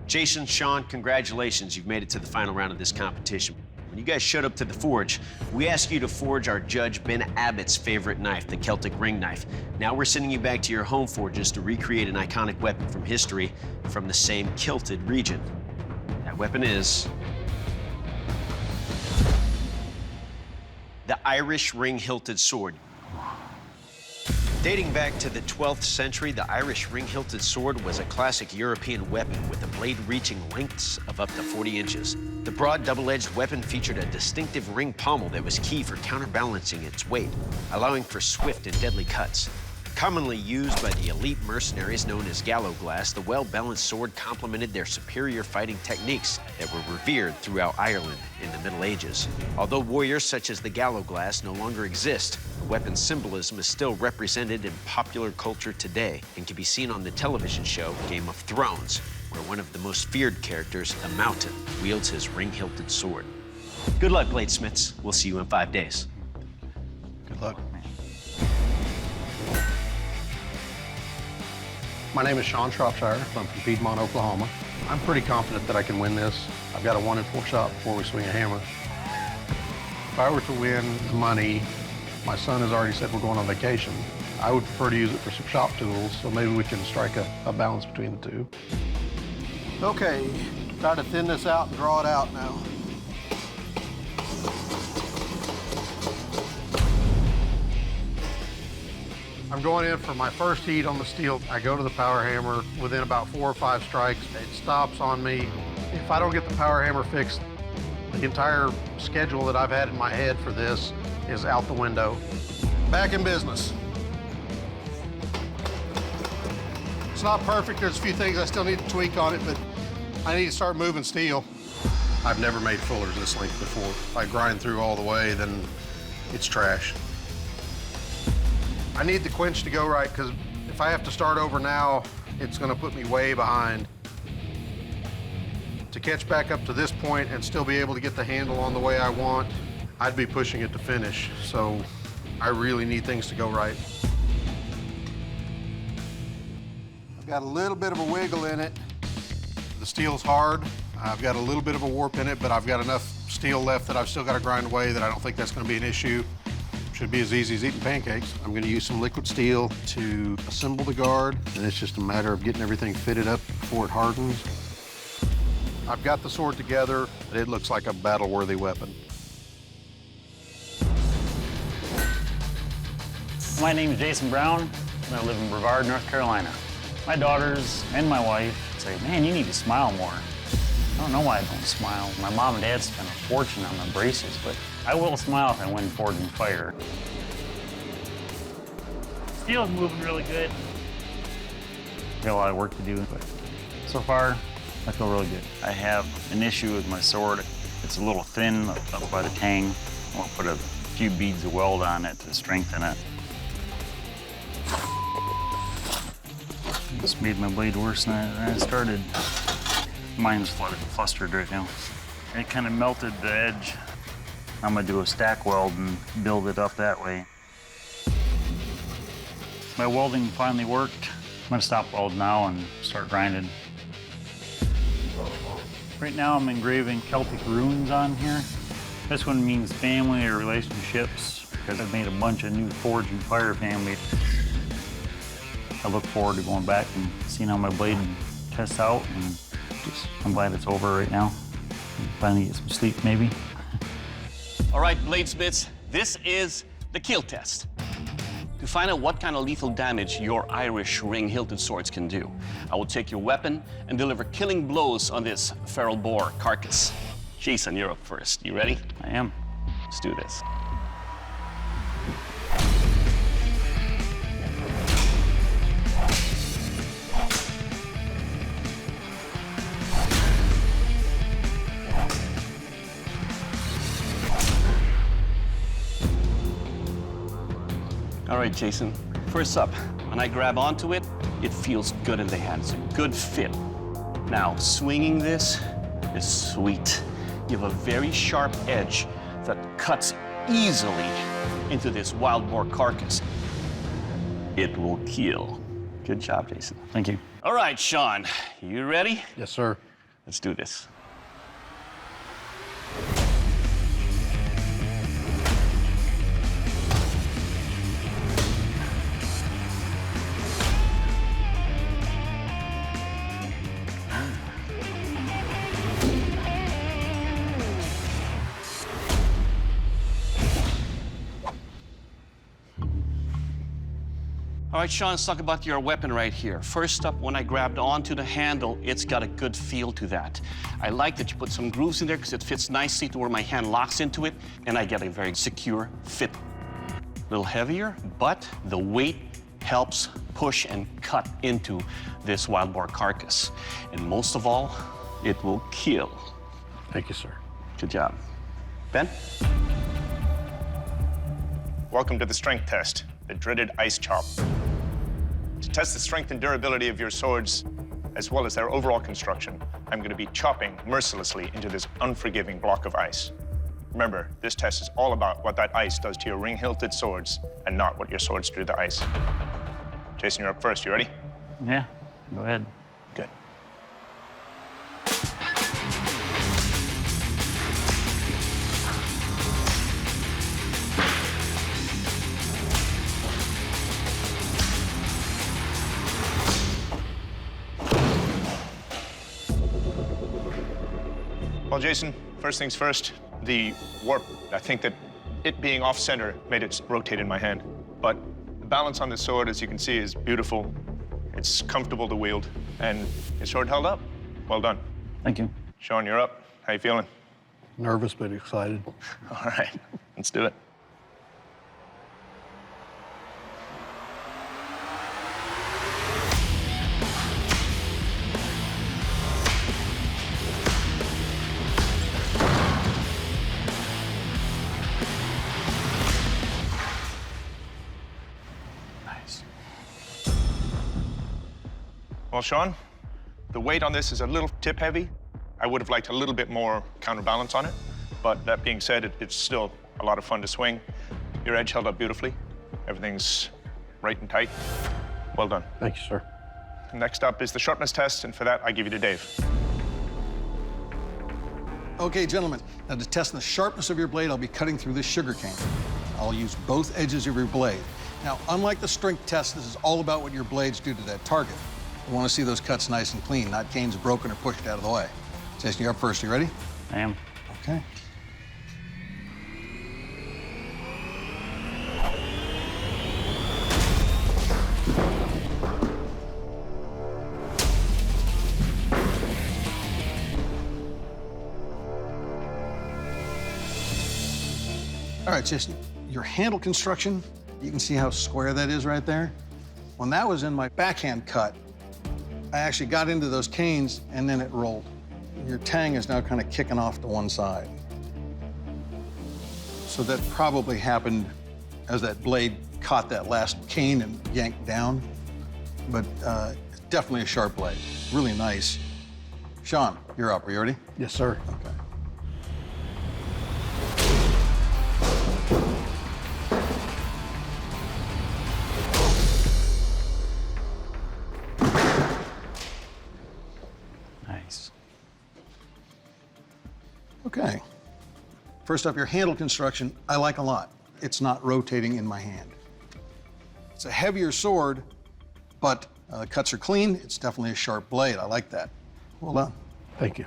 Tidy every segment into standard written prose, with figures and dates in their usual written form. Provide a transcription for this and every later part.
Jason, Sean, congratulations. You've made it to the final round of this competition. When you guys showed up to the forge, we asked you to forge our Judge Ben Abbott's favorite knife, the Celtic ring knife. Now we're sending you back to your home forges to recreate an iconic weapon from history from the same kilted region. That weapon is the Irish ring-hilted sword. Dating back to the 12th century, the Irish ring-hilted sword was a classic European weapon with a blade reaching lengths of up to 40 inches. The broad, double-edged weapon featured a distinctive ring pommel that was key for counterbalancing its weight, allowing for swift and deadly cuts. Commonly used by the elite mercenaries known as Gallowglass, the well-balanced sword complemented their superior fighting techniques that were revered throughout Ireland in the Middle Ages. Although warriors such as the Gallowglass no longer exist, the weapon's symbolism is still represented in popular culture today and can be seen on the television show Game of Thrones, where one of the most feared characters, the Mountain, wields his ring-hilted sword. Good luck, bladesmiths. We'll see you in 5 days. Good luck. My name is Sean Shropshire. I'm from Piedmont, Oklahoma. I'm pretty confident that I can win this. I've got a 1 in 4 shot before we swing a hammer. If I were to win the money, my son has already said we're going on vacation. I would prefer to use it for some shop tools, so maybe we can strike a balance between the two. Okay, try to thin this out and draw it out now. I'm going in for my first heat on the steel. I go to the power hammer within about 4 or 5 strikes. It stops on me. If I don't get the power hammer fixed, the entire schedule that I've had in my head for this is out the window. Back in business. It's not perfect. There's a few things I still need to tweak on it, but I need to start moving steel. I've never made fullers this length before. If I grind through all the way, then it's trash. I need the quench to go right, because if I have to start over now, it's gonna put me way behind. To catch back up to this point and still be able to get the handle on the way I want, I'd be pushing it to finish. So I really need things to go right. I've got a little bit of a wiggle in it. The steel's hard. I've got a little bit of a warp in it, but I've got enough steel left that I've still got to grind away that I don't think that's gonna be an issue. Should be as easy as eating pancakes. I'm gonna use some liquid steel to assemble the guard, and it's just a matter of getting everything fitted up before it hardens. I've got the sword together, and it looks like a battle-worthy weapon. My name is Jason Brown, and I live in Brevard, North Carolina. My daughters and my wife say, man, you need to smile more. I don't know why I don't smile. My mom and dad spent a fortune on the braces, but I will smile if I win Forging Fire. Steel's moving really good. Got a lot of work to do, but so far, I feel really good. I have an issue with my sword. It's a little thin up by the tang. I'll put a few beads of weld on it to strengthen it. This made my blade worse than I started. Mine's flustered right now. It kind of melted the edge. I'm gonna do a stack weld and build it up that way. My welding finally worked. I'm gonna stop weld now and start grinding. Right now I'm engraving Celtic runes on here. This one means family or relationships because I've made a bunch of new Forging Fire family. I look forward to going back and seeing how my blade tests out, and I'm glad it's over right now. Finally get some sleep, maybe. All right, bladesmiths, this is the kill test. To find out what kind of lethal damage your Irish ring-hilted swords can do, I will take your weapon and deliver killing blows on this feral boar carcass. Jason, you're up first. You ready? I am. Let's do this. All right, Jason, first up, when I grab onto it, it feels good in the hand. It's a good fit. Now, swinging this is sweet. You have a very sharp edge that cuts easily into this wild boar carcass. It will kill. Good job, Jason. Thank you. All right, Sean, you ready? Yes, sir. Let's do this. All right, Sean, let's talk about your weapon right here. First up, when I grabbed onto the handle, it's got a good feel to that. I like that you put some grooves in there because it fits nicely to where my hand locks into it, and I get a very secure fit. A little heavier, but the weight helps push and cut into this wild boar carcass. And most of all, it will kill. Thank you, sir. Good job. Ben? Welcome to the strength test, the dreaded ice chop. To test the strength and durability of your swords, as well as their overall construction, I'm going to be chopping mercilessly into this unforgiving block of ice. Remember, this test is all about what that ice does to your ring-hilted swords and not what your swords do to the ice. Jason, you're up first. You ready? Yeah, go ahead. Good. Well, Jason, first things first, the warp, I think that it being off-center made it rotate in my hand. But the balance on the sword, as you can see, is beautiful. It's comfortable to wield, and your sword held up. Well done. Thank you. Sean, you're up. How you feeling? Nervous but excited. All right, let's do it. Nice. Well, Sean, the weight on this is a little tip heavy. I would have liked a little bit more counterbalance on it, but that being said, it's still a lot of fun to swing. Your edge held up beautifully. Everything's right and tight. Well done. Thank you, sir. Next up is the sharpness test, and for that, I give you to Dave. Okay, gentlemen, now to test the sharpness of your blade, I'll be cutting through this sugar cane. I'll use both edges of your blade. Now, unlike the strength test, this is all about what your blades do to that target. We want to see those cuts nice and clean, not canes broken or pushed out of the way. Jason, you're up first. You ready? I am. Okay. All right, Jason, your handle construction, you can see how square that is right there. When that was in my backhand cut, I actually got into those canes and then it rolled. Your tang is now kind of kicking off to one side. So that probably happened as that blade caught that last cane and yanked down. But it's definitely a sharp blade, really nice. Sean, you're up. Are you ready? Yes, sir. Okay. Nice. Okay. First up, your handle construction, I like a lot. It's not rotating in my hand. It's a heavier sword, but cuts are clean. It's definitely a sharp blade. I like that. Well done. Thank you.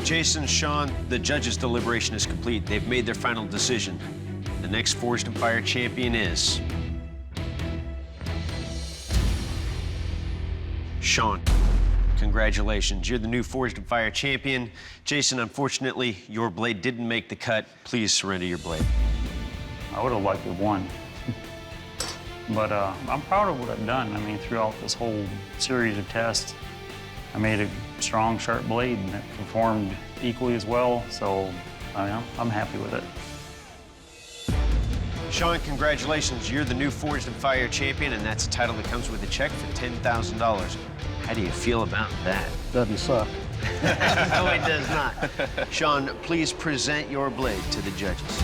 Jason, Sean, the judges' deliberation is complete. They've made their final decision. The next Forged in Fire champion is Sean. Congratulations, you're the new Forged in Fire champion. Jason, unfortunately, your blade didn't make the cut. Please surrender your blade. I would have liked to have won. But I'm proud of what I've done. I mean, throughout this whole series of tests, I made a strong, sharp blade, and it performed equally as well. So, I mean, I'm happy with it. Sean, congratulations. You're the new Forged in Fire champion, and that's a title that comes with a check for $10,000. How do you feel about that? Doesn't suck. No, it does not. Sean, please present your blade to the judges.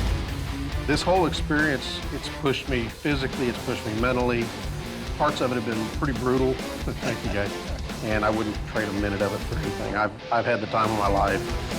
This whole experience, it's pushed me physically, it's pushed me mentally. Parts of it have been pretty brutal, but thank you, guys. and I wouldn't trade a minute of it for anything. I've had the time of my life.